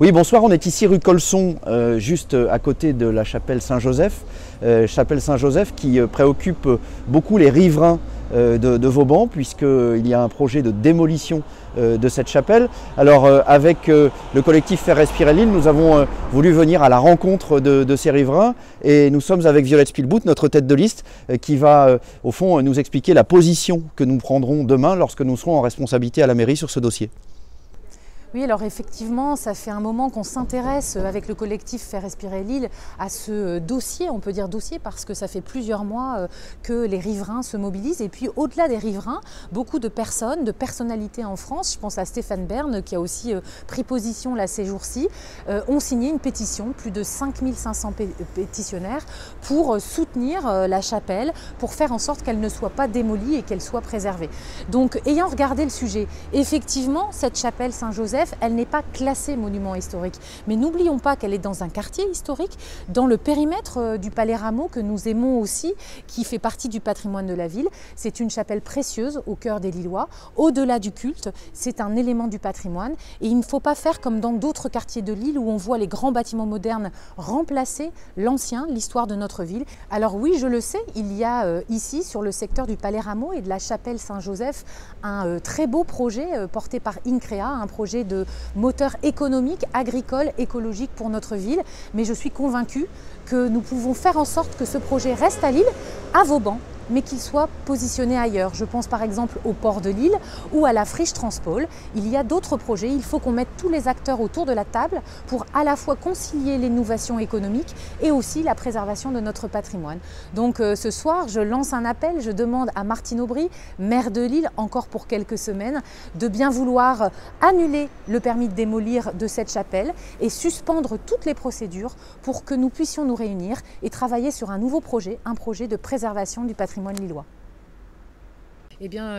Oui, bonsoir, on est ici rue Colson, juste à côté de la chapelle Saint-Joseph. Chapelle Saint-Joseph qui préoccupe beaucoup les riverains de Vauban, puisqu'il y a un projet de démolition de cette chapelle. Alors avec le collectif Faire respirer l'île, nous avons voulu venir à la rencontre de ces riverains et nous sommes avec Violette Spielbout, notre tête de liste, qui va au fond nous expliquer la position que nous prendrons demain lorsque nous serons en responsabilité à la mairie sur ce dossier. Oui, alors effectivement, ça fait un moment qu'on s'intéresse avec le collectif Faire respirer l'île à ce dossier, on peut dire dossier parce que ça fait plusieurs mois que les riverains se mobilisent. Et puis au-delà des riverains, beaucoup de personnes, de personnalités en France, je pense à Stéphane Bern qui a aussi pris position là ces jours-ci, ont signé une pétition, plus de 5500 pétitionnaires pour soutenir la chapelle, pour faire en sorte qu'elle ne soit pas démolie et qu'elle soit préservée. Donc ayant regardé le sujet, effectivement, cette chapelle Saint-Joseph, elle n'est pas classée monument historique. Mais n'oublions pas qu'elle est dans un quartier historique, dans le périmètre du Palais Rameau que nous aimons aussi, qui fait partie du patrimoine de la ville. C'est une chapelle précieuse au cœur des Lillois. Au-delà du culte, c'est un élément du patrimoine. Et il ne faut pas faire comme dans d'autres quartiers de Lille où on voit les grands bâtiments modernes remplacer l'ancien, l'histoire de notre ville. Alors oui, je le sais, il y a ici, sur le secteur du Palais Rameau et de la chapelle Saint-Joseph, un très beau projet porté par INCREA, un projet de moteur économique, agricole, écologique pour notre ville. Mais je suis convaincue que nous pouvons faire en sorte que ce projet reste à Lille, à Vauban, mais qu'il soit positionné ailleurs. Je pense par exemple au port de Lille ou à la friche Transpôle. Il y a d'autres projets, il faut qu'on mette tous les acteurs autour de la table pour à la fois concilier l'innovation économique et aussi la préservation de notre patrimoine. Donc ce soir, je lance un appel, je demande à Martine Aubry, maire de Lille, encore pour quelques semaines, de bien vouloir annuler le permis de démolir de cette chapelle et suspendre toutes les procédures pour que nous puissions nous réunir et travailler sur un nouveau projet, un projet de préservation du patrimoine lillois. Eh bien,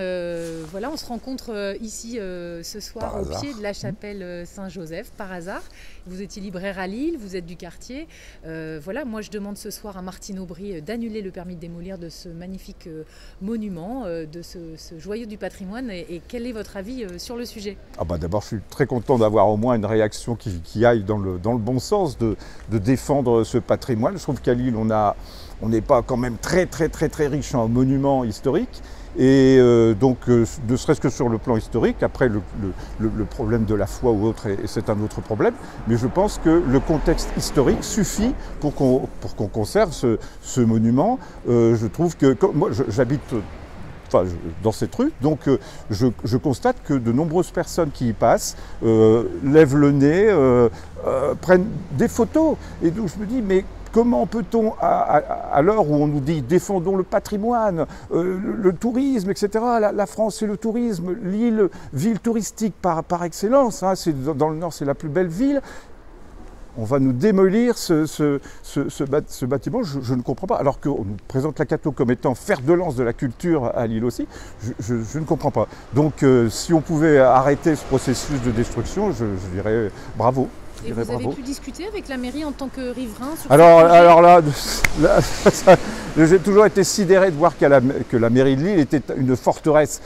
voilà, on se rencontre ici ce soir au pied de la chapelle Saint-Joseph, par hasard. Vous étiez libraire à Lille, vous êtes du quartier. Voilà, moi je demande ce soir à Martine Aubry d'annuler le permis de démolir de ce magnifique monument, de ce joyau du patrimoine. Et quel est votre avis sur le sujet? D'abord, je suis très content d'avoir au moins une réaction qui aille dans le bon sens, de défendre ce patrimoine. Je trouve qu'à Lille, on n'est pas quand même très riche en monuments historiques. Et donc, ne serait-ce que sur le plan historique, après le problème de la foi ou autre, et c'est un autre problème, mais je pense que le contexte historique suffit pour qu'on conserve ce monument. Je trouve que, moi j'habite dans cette rue, donc je constate que de nombreuses personnes qui y passent lèvent le nez, prennent des photos, et donc je me dis, mais comment peut-on, à l'heure où on nous dit défendons le patrimoine, le tourisme, etc., la France c'est le tourisme, Lille, ville touristique par excellence, hein, dans le Nord c'est la plus belle ville, on va nous démolir ce bâtiment, je ne comprends pas. Alors qu'on nous présente la Cato comme étant fer de lance de la culture à Lille aussi, je ne comprends pas. Donc si on pouvait arrêter ce processus de destruction, je dirais bravo. Et vous avez pu discuter avec la mairie en tant que riverain sur alors là j'ai toujours été sidéré de voir que la mairie de Lille était une forteresse.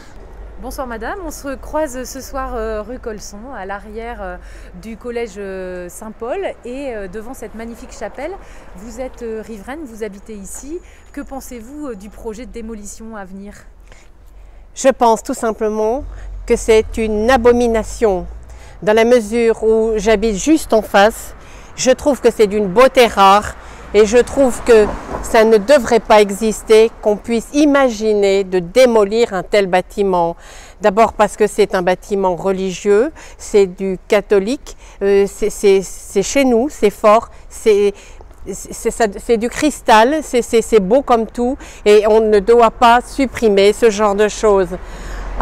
Bonsoir madame, on se croise ce soir rue Colson, à l'arrière du collège Saint-Paul et devant cette magnifique chapelle. Vous êtes riveraine, vous habitez ici. Que pensez-vous du projet de démolition à venir? Je pense tout simplement que c'est une abomination. Dans la mesure où j'habite juste en face, je trouve que c'est d'une beauté rare et je trouve que ça ne devrait pas exister, qu'on puisse imaginer de démolir un tel bâtiment. D'abord parce que c'est un bâtiment religieux, c'est du catholique, c'est chez nous, c'est fort, c'est du cristal, c'est beau comme tout et on ne doit pas supprimer ce genre de choses.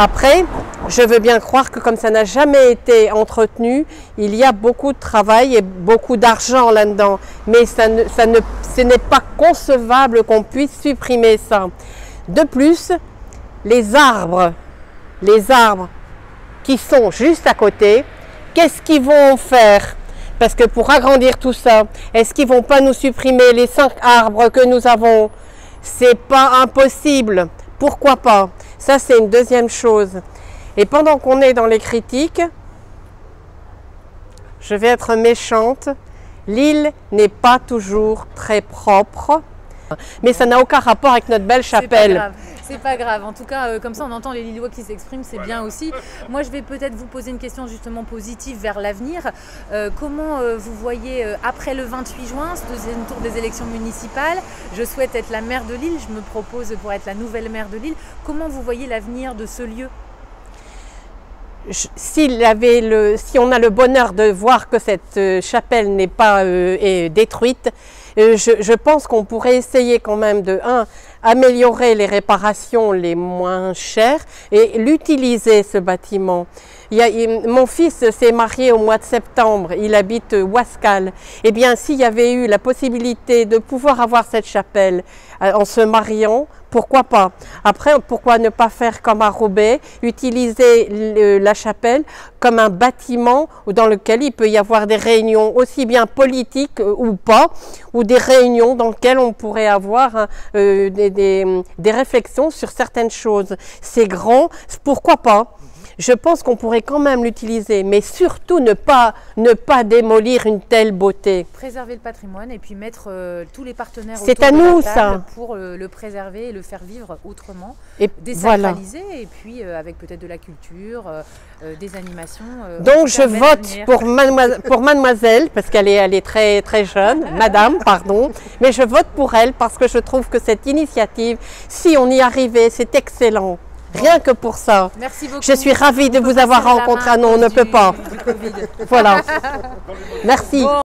Après, je veux bien croire que comme ça n'a jamais été entretenu, il y a beaucoup de travail et beaucoup d'argent là-dedans. Mais ce n'est pas concevable qu'on puisse supprimer ça. De plus, les arbres qui sont juste à côté, qu'est-ce qu'ils vont faire? Parce que pour agrandir tout ça, est-ce qu'ils ne vont pas nous supprimer les 5 arbres que nous avons? C'est pas impossible. Pourquoi pas? Ça, c'est une deuxième chose. Et pendant qu'on est dans les critiques, je vais être méchante, l'île n'est pas toujours très propre, mais ça n'a aucun rapport avec notre belle chapelle. C'est pas grave, en tout cas comme ça on entend les Lillois qui s'expriment, c'est bien aussi. Moi je vais peut-être vous poser une question justement positive vers l'avenir. Comment vous voyez après le 28 juin, ce deuxième tour des élections municipales, je souhaite être la maire de Lille, je me propose pour être la nouvelle maire de Lille. Comment vous voyez l'avenir de ce lieu ? Si on a le bonheur de voir que cette chapelle n'est pas détruite, je pense qu'on pourrait essayer quand même de améliorer les réparations les moins chères et l'utiliser ce bâtiment. Mon fils s'est marié au mois de septembre, il habite Ouascal. Eh bien, s'il y avait eu la possibilité de pouvoir avoir cette chapelle en se mariant, pourquoi pas? Après, pourquoi ne pas faire comme à Roubaix, utiliser la chapelle comme un bâtiment dans lequel il peut y avoir des réunions aussi bien politiques ou pas, ou des réunions dans lesquelles on pourrait avoir des réflexions sur certaines choses. C'est grand, pourquoi pas? Je pense qu'on pourrait quand même l'utiliser, mais surtout ne pas démolir une telle beauté. Préserver le patrimoine et puis mettre tous les partenaires c'est à nous ça pour le préserver et le faire vivre autrement, et désacraliser et puis avec peut-être de la culture, des animations. Donc je vote pour mademoiselle parce qu'elle est très très jeune, madame pardon, mais je vote pour elle parce que je trouve que cette initiative, si on y arrivait, c'est excellent. Rien que pour ça. Merci beaucoup. Je suis ravie de vous avoir rencontré. Ah non, on ne peut pas. Voilà. Merci.